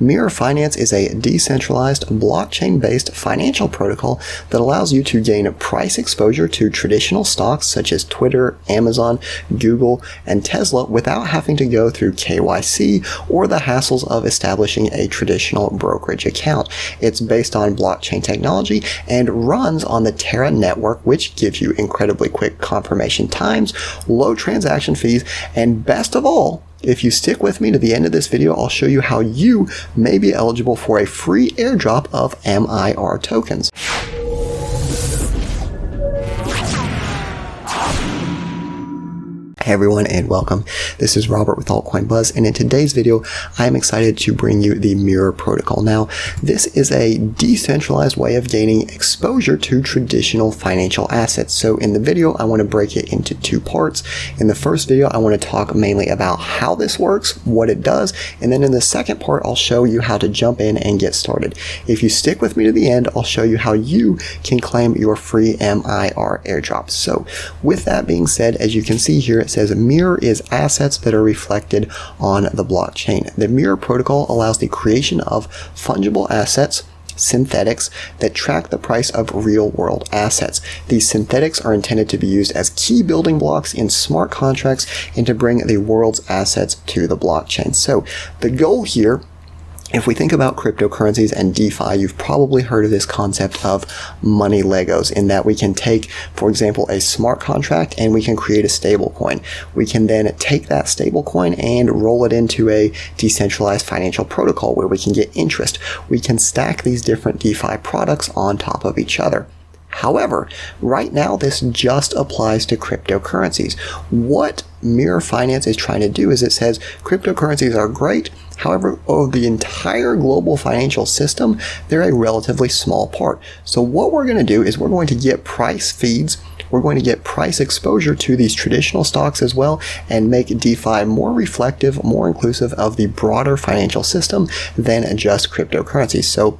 Mirror Finance is a decentralized, blockchain-based financial protocol that allows you to gain price exposure to traditional stocks such as Twitter, Amazon, Google, and Tesla without having to go through KYC or the hassles of establishing a traditional brokerage account. It's based on blockchain technology and runs on the Terra network, which gives you incredibly quick confirmation times, low transaction fees, and best of all, if you stick with me to the end of this video, I'll show you how you may be eligible for a free airdrop of MIR tokens. Hey everyone and welcome. This is Robert with Altcoin Buzz, and in today's video I am excited to bring you the Mirror protocol. Now this is a decentralized way of gaining exposure to traditional financial assets. So in the video I want to break it into two parts. In the first video I want to talk mainly about how this works, what it does, and then in the second part I'll show you how to jump in and get started. If you stick with me to the end, I'll show you how you can claim your free MIR airdrop. So with that being said, as you can see here, it says Mirror is assets that are reflected on the blockchain. The Mirror protocol allows the creation of fungible assets, synthetics, that track the price of real-world assets. These synthetics are intended to be used as key building blocks in smart contracts and to bring the world's assets to the blockchain. So the goal here, if we think about cryptocurrencies and DeFi, you've probably heard of this concept of money Legos, in that we can take, for example, a smart contract and we can create a stable coin. We can then take that stable coin and roll it into a decentralized financial protocol where we can get interest. We can stack these different DeFi products on top of each other. However, right now this just applies to cryptocurrencies. What Mirror Finance is trying to do is it says cryptocurrencies are great, however, of the entire global financial system, they're a relatively small part. So what we're going to do is we're going to get price feeds, we're going to get price exposure to these traditional stocks as well, and make DeFi more reflective, more inclusive of the broader financial system than just cryptocurrencies. So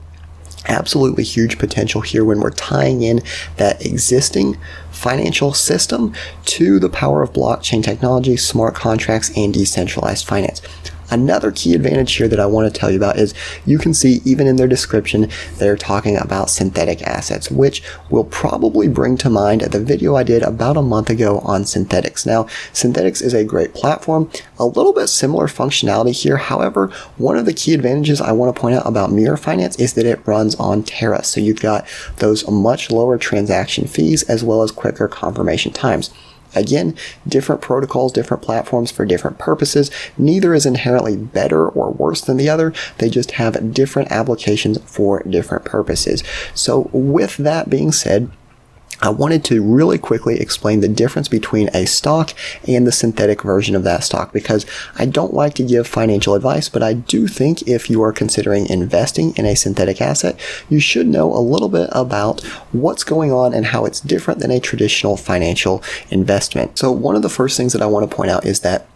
absolutely huge potential here when we're tying in that existing financial system to the power of blockchain technology, smart contracts, and decentralized finance. Another key advantage here that I want to tell you about is you can see even in their description they're talking about synthetic assets, which will probably bring to mind the video I did about a month ago on synthetics. Now, synthetics is a great platform, a little bit similar functionality here. However, one of the key advantages I want to point out about Mirror Finance is that it runs on Terra. So you've got those much lower transaction fees as well as quicker confirmation times. Again, different protocols, different platforms for different purposes. Neither is inherently better or worse than the other. They just have different applications for different purposes. So with that being said, I wanted to really quickly explain the difference between a stock and the synthetic version of that stock, because I don't like to give financial advice, but I do think if you are considering investing in a synthetic asset, you should know a little bit about what's going on and how it's different than a traditional financial investment. So one of the first things that I want to point out is that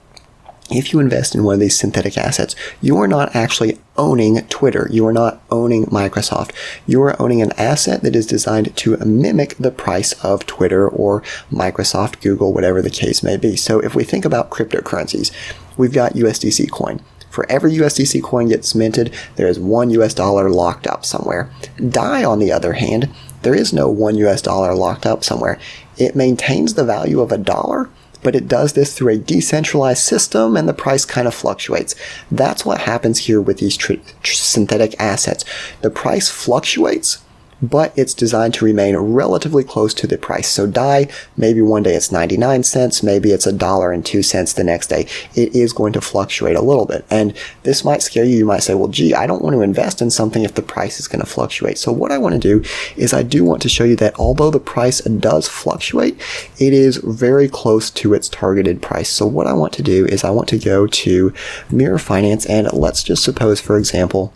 if you invest in one of these synthetic assets, you are not actually owning Twitter. You are not owning Microsoft. You are owning an asset that is designed to mimic the price of Twitter or Microsoft, Google, whatever the case may be. So if we think about cryptocurrencies, we've got USDC coin. For every USDC coin gets minted, there is $1 US locked up somewhere. DAI, on the other hand, there is no $1 US locked up somewhere. It maintains the value of $1, but it does this through a decentralized system and the price kind of fluctuates. That's what happens here with these synthetic assets. The price fluctuates, but it's designed to remain relatively close to the price. So DAI, maybe one day it's 99 cents, maybe it's $1.02 the next day. It is going to fluctuate a little bit. And this might scare you. You might say, well, gee, I don't want to invest in something if the price is going to fluctuate. So what I want to do is I do want to show you that although the price does fluctuate, it is very close to its targeted price. So what I want to do is I want to go to Mirror Finance, and let's just suppose, for example,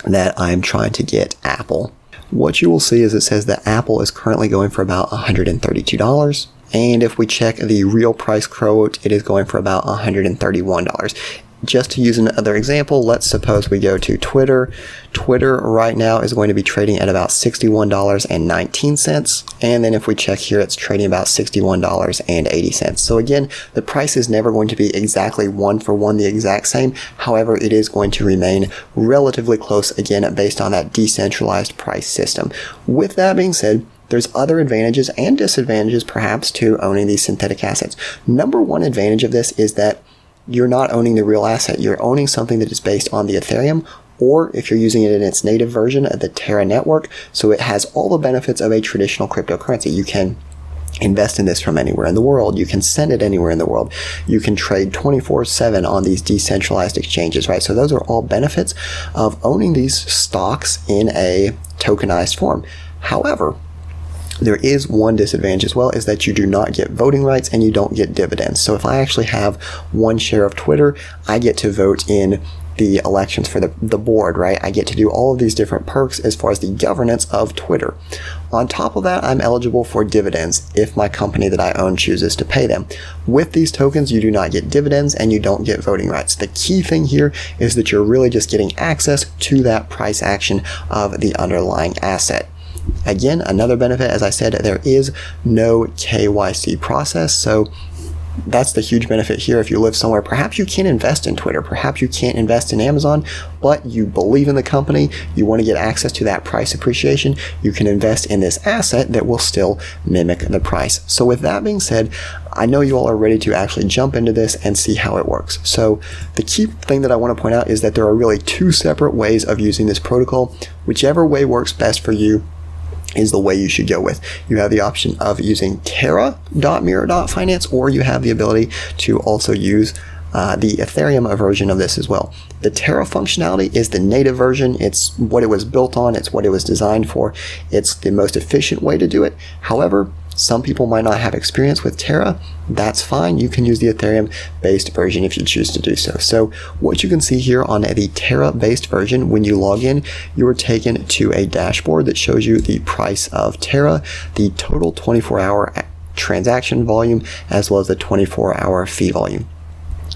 that I'm trying to get Apple. What you will see is it says that Apple is currently going for about $132. And if we check the real price quote, it is going for about $131. Just to use another example, let's suppose we go to Twitter. Twitter right now is going to be trading at about $61.19. And then if we check here, it's trading about $61.80. So again, the price is never going to be exactly one for one the exact same. However, it is going to remain relatively close, again, based on that decentralized price system. With that being said, there's other advantages and disadvantages perhaps to owning these synthetic assets. Number one advantage of this is that you're not owning the real asset. You're owning something that is based on the Ethereum, or if you're using it in its native version, the Terra network. So it has all the benefits of a traditional cryptocurrency. You can invest in this from anywhere in the world. You can send it anywhere in the world. You can trade 24/7 on these decentralized exchanges, right? So those are all benefits of owning these stocks in a tokenized form. However, there is one disadvantage as well, is that you do not get voting rights and you don't get dividends. So if I actually have one share of Twitter, I get to vote in the elections for the board, right? I get to do all of these different perks as far as the governance of Twitter. On top of that, I'm eligible for dividends if my company that I own chooses to pay them. With these tokens, you do not get dividends and you don't get voting rights. The key thing here is that you're really just getting access to that price action of the underlying asset. Again, another benefit, as I said, there is no KYC process. So that's the huge benefit here. If you live somewhere, perhaps you can't invest in Twitter, perhaps you can't invest in Amazon, but you believe in the company, you want to get access to that price appreciation, you can invest in this asset that will still mimic the price. So with that being said, I know you all are ready to actually jump into this and see how it works. So the key thing that I want to point out is that there are really two separate ways of using this protocol. Whichever way works best for you is the way you should go with. You have the option of using Terra.mirror.finance, or you have the ability to also use the Ethereum version of this as well. The Terra functionality is the native version. It's what it was built on. It's what it was designed for. It's the most efficient way to do it. However, some people might not have experience with Terra. That's fine. You can use the Ethereum-based version if you choose to do so. So what you can see here on the Terra-based version, when you log in, you are taken to a dashboard that shows you the price of Terra, the total 24-hour transaction volume, as well as the 24-hour fee volume.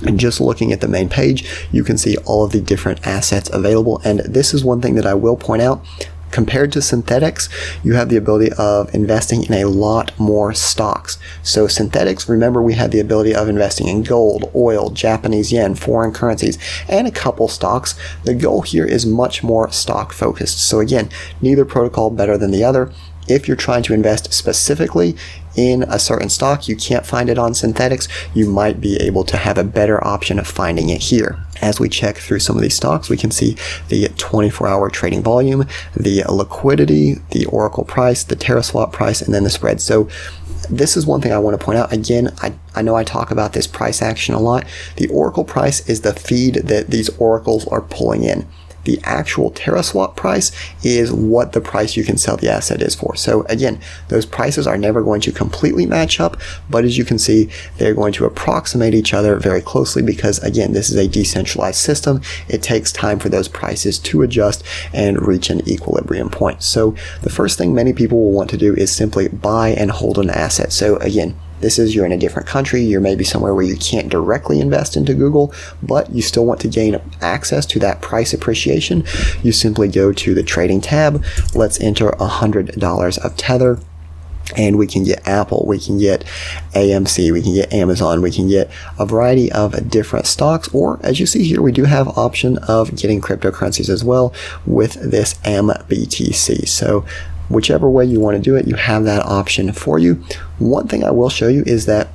And just looking at the main page, you can see all of the different assets available. And this is one thing that I will point out. Compared to synthetics, you have the ability of investing in a lot more stocks. So synthetics, remember, we had the ability of investing in gold, oil, Japanese yen, foreign currencies, and a couple stocks. The goal here is much more stock focused. So again, neither protocol better than the other. If you're trying to invest specifically in a certain stock, you can't find it on synthetics, you might be able to have a better option of finding it here. As we check through some of these stocks, we can see the 24-hour trading volume, the liquidity, the Oracle price, the TerraSwap price, and then the spread. So this is one thing I want to point out. Again, I know I talk about this price action a lot. The Oracle price is the feed that these oracles are pulling in. The actual TerraSwap price is what the price you can sell the asset is for. So again, those prices are never going to completely match up, but as you can see, they're going to approximate each other very closely because, again, this is a decentralized system. It takes time for those prices to adjust and reach an equilibrium point. So the first thing many people will want to do is simply buy and hold an asset. So again, this is, you're in a different country, you're maybe somewhere where you can't directly invest into Google, but you still want to gain access to that price appreciation. You simply go to the trading tab. Let's enter $100 of Tether, and we can get Apple, we can get AMC, we can get Amazon, we can get a variety of different stocks, or as you see here, we do have option of getting cryptocurrencies as well with this MBTC. So whichever way you want to do it, you have that option for you. One thing I will show you is that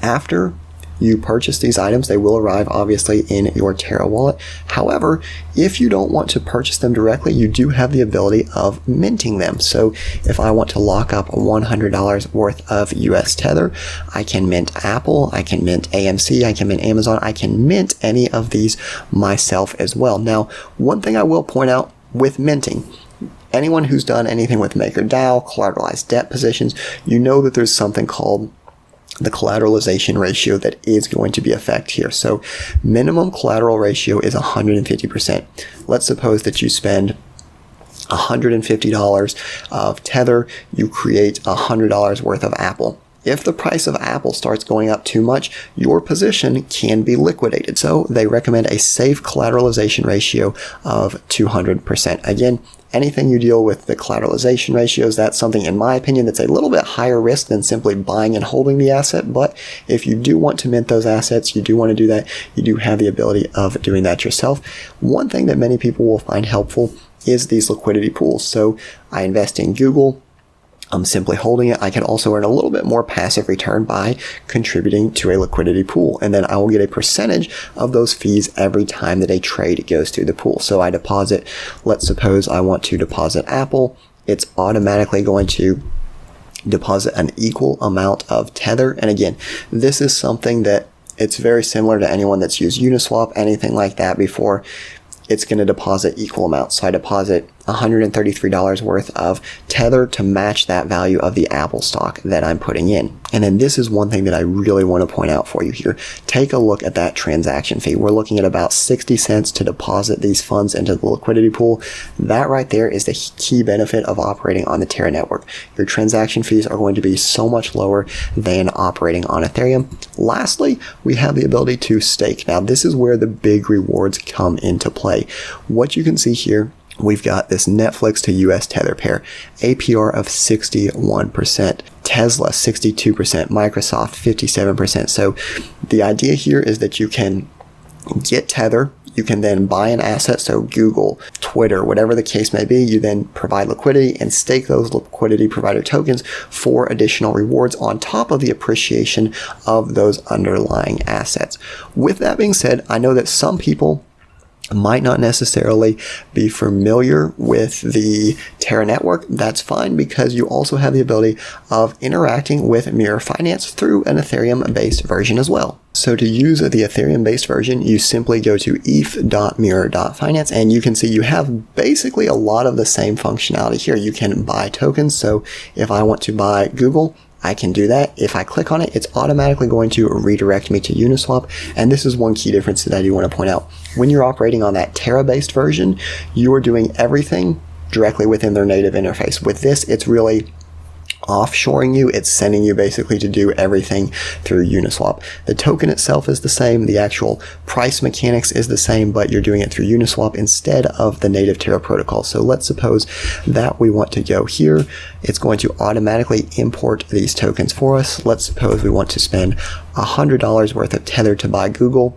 after you purchase these items, they will arrive obviously in your Terra wallet. However, if you don't want to purchase them directly, you do have the ability of minting them. So if I want to lock up $100 worth of US Tether, I can mint Apple, I can mint AMC, I can mint Amazon, I can mint any of these myself as well. Now, one thing I will point out with minting, anyone who's done anything with MakerDAO, collateralized debt positions, you know that there's something called the collateralization ratio that is going to be effect here. So minimum collateral ratio is 150%. Let's suppose that you spend $150 of Tether, you create $100 worth of Apple. if the price of Apple starts going up too much, your position can be liquidated. So they recommend a safe collateralization ratio of 200%. Again, anything you deal with the collateralization ratios, that's something, in my opinion, that's a little bit higher risk than simply buying and holding the asset. But if you do want to mint those assets, you do want to do that, you do have the ability of doing that yourself. One thing that many people will find helpful is these liquidity pools. So I invest in Google. I'm simply holding it. I can also earn a little bit more passive return by contributing to a liquidity pool. And then I will get a percentage of those fees every time that a trade goes through the pool. So I deposit, let's suppose I want to deposit Apple. It's automatically going to deposit an equal amount of Tether. And again, this is something that it's very similar to anyone that's used Uniswap, anything like that before. It's going to deposit equal amounts. So I deposit $133 worth of Tether to match that value of the Apple stock that I'm putting in. And then this is one thing that I really want to point out for you here. Take a look at that transaction fee. We're looking at about 60 cents to deposit these funds into the liquidity pool. That right there is the key benefit of operating on the Terra network. Your transaction fees are going to be so much lower than operating on Ethereum. Lastly, we have the ability to stake. Now, this is where the big rewards come into play. What you can see here, we've got this Netflix to US Tether pair, APR of 61%, Tesla 62%, Microsoft 57%. So the idea here is that you can get Tether, you can then buy an asset, so Google, Twitter, whatever the case may be, you then provide liquidity and stake those liquidity provider tokens for additional rewards on top of the appreciation of those underlying assets. With that being said, I know that some people might not necessarily be familiar with the Terra network. That's fine, because you also have the ability of interacting with Mirror Finance through an Ethereum-based version as well. So to use the Ethereum-based version, you simply go to eth.mirror.finance, and you can see you have basically a lot of the same functionality here. You can buy tokens. So if I want to buy Google, I can do that. If I click on it, it's automatically going to redirect me to Uniswap. And this is one key difference that I do want to point out. When you're operating on that Terra-based version, you are doing everything directly within their native interface. With this, it's really offshoring you. It's sending you basically to do everything through Uniswap. The token itself is the same. The actual price mechanics is the same, but you're doing it through Uniswap instead of the native Terra protocol. So let's suppose that we want to go here. It's going to automatically import these tokens for us. Let's suppose we want to spend $100 worth of Tether to buy Google.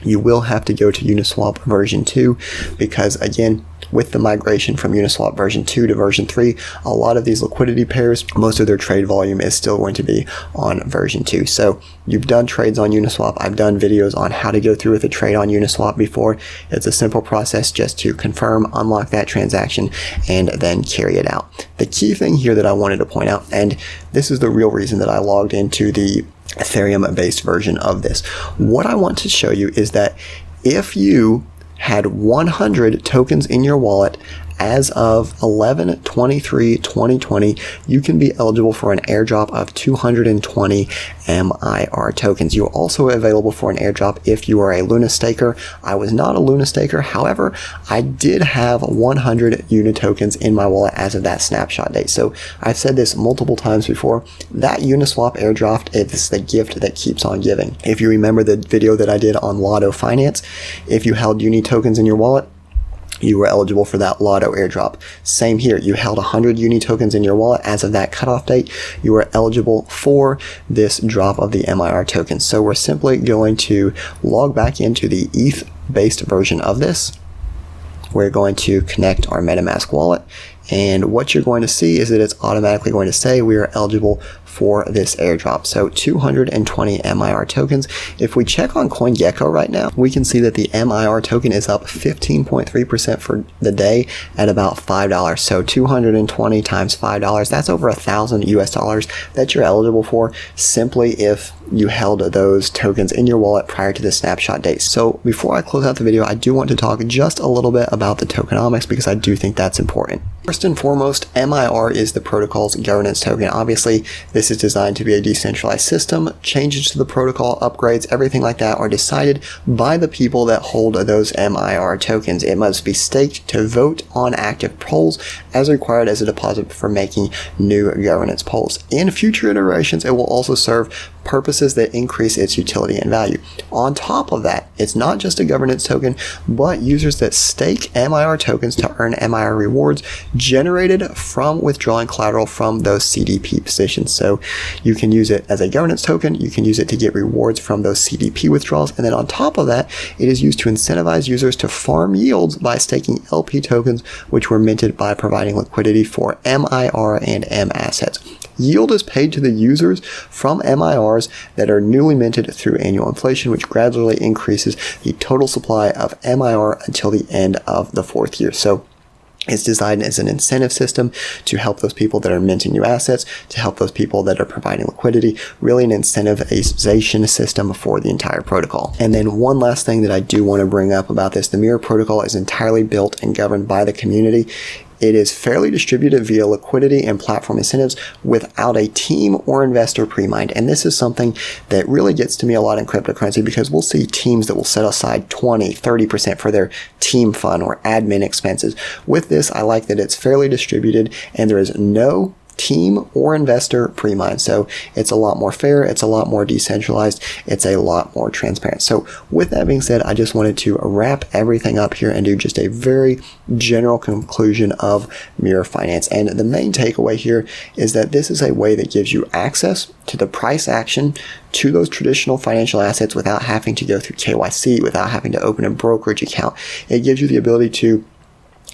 You will have to go to Uniswap version 2 because, again, with the migration from Uniswap version 2 to version 3, a lot of these liquidity pairs, most of their trade volume is still going to be on version 2. So you've done trades on Uniswap. I've done videos on how to go through with a trade on Uniswap before. It's a simple process just to confirm, unlock that transaction, and then carry it out. The key thing here that I wanted to point out, and this is the real reason that I logged into the Ethereum-based version of this. What I want to show you is that if you had 100 tokens in your wallet as of 11/23/2020, you can be eligible for an airdrop of 220 MIR tokens. You're also available for an airdrop if you are a Luna staker. I was not a Luna staker. However, I did have 100 Uni tokens in my wallet as of that snapshot date. So I've said this multiple times before. That Uniswap airdrop is the gift that keeps on giving. If you remember the video that I did on Lotto Finance, if you held Uni tokens in your wallet, you were eligible for that Lotto airdrop. Same here. You held 100 Uni tokens in your wallet as of that cutoff date. You were eligible for this drop of the MIR tokens. So we're simply going to log back into the ETH-based version of this. We're going to connect our MetaMask wallet. And what you're going to see is that it's automatically going to say we are eligible for this airdrop. So 220 MIR tokens. If we check on CoinGecko right now, we can see that the MIR token is up 15.3% for the day at about $5. So 220 times $5, that's over $1,000 US that you're eligible for simply if you held those tokens in your wallet prior to the snapshot date. So before I close out the video, I do want to talk just a little bit about the tokenomics because I do think that's important. First and foremost, MIR is the protocol's governance token. Obviously, this is designed to be a decentralized system. Changes to the protocol, upgrades, everything like that are decided by the people that hold those MIR tokens. It must be staked to vote on active polls as required as a deposit for making new governance polls. In future iterations, it will also serve purposes that increase its utility and value. On top of that, it's not just a governance token, but users that stake MIR tokens to earn MIR rewards generated from withdrawing collateral from those CDP positions. So you can use it as a governance token, you can use it to get rewards from those CDP withdrawals, and then on top of that, it is used to incentivize users to farm yields by staking LP tokens, which were minted by providing liquidity for MIR and M assets. Yield is paid to the users from MIRs that are newly minted through annual inflation, which gradually increases the total supply of MIR until the end of the 4th year. So it's designed as an incentive system to help those people that are minting new assets, to help those people that are providing liquidity, really an incentivization system for the entire protocol. And then one last thing that I do want to bring up about this, the Mirror protocol is entirely built and governed by the community. It is fairly distributed via liquidity and platform incentives without a team or investor pre-mined. And this is something that really gets to me a lot in cryptocurrency because we'll see teams that will set aside 20, 30% for their team fund or admin expenses. With this, I like that it's fairly distributed and there is no team or investor pre-mine. So it's a lot more fair, it's a lot more decentralized, it's a lot more transparent. So with that being said, I just wanted to wrap everything up here and do just a very general conclusion of Mirror Finance. And the main takeaway here is that this is a way that gives you access to the price action to those traditional financial assets without having to go through KYC, without having to open a brokerage account. It gives you the ability to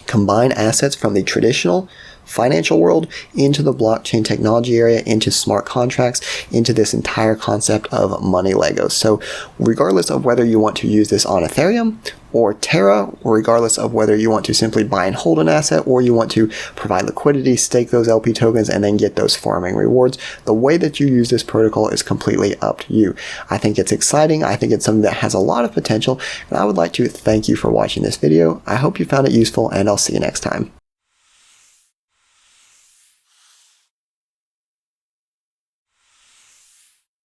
combine assets from the traditional financial world into the blockchain technology area, into smart contracts, into this entire concept of money Legos. So regardless of whether you want to use this on Ethereum or Terra, or regardless of whether you want to simply buy and hold an asset or you want to provide liquidity, stake those LP tokens, and then get those farming rewards, the way that you use this protocol is completely up to you. I think it's exciting. I think it's something that has a lot of potential, and I would like to thank you for watching this video. I hope you found it useful, and I'll see you next time.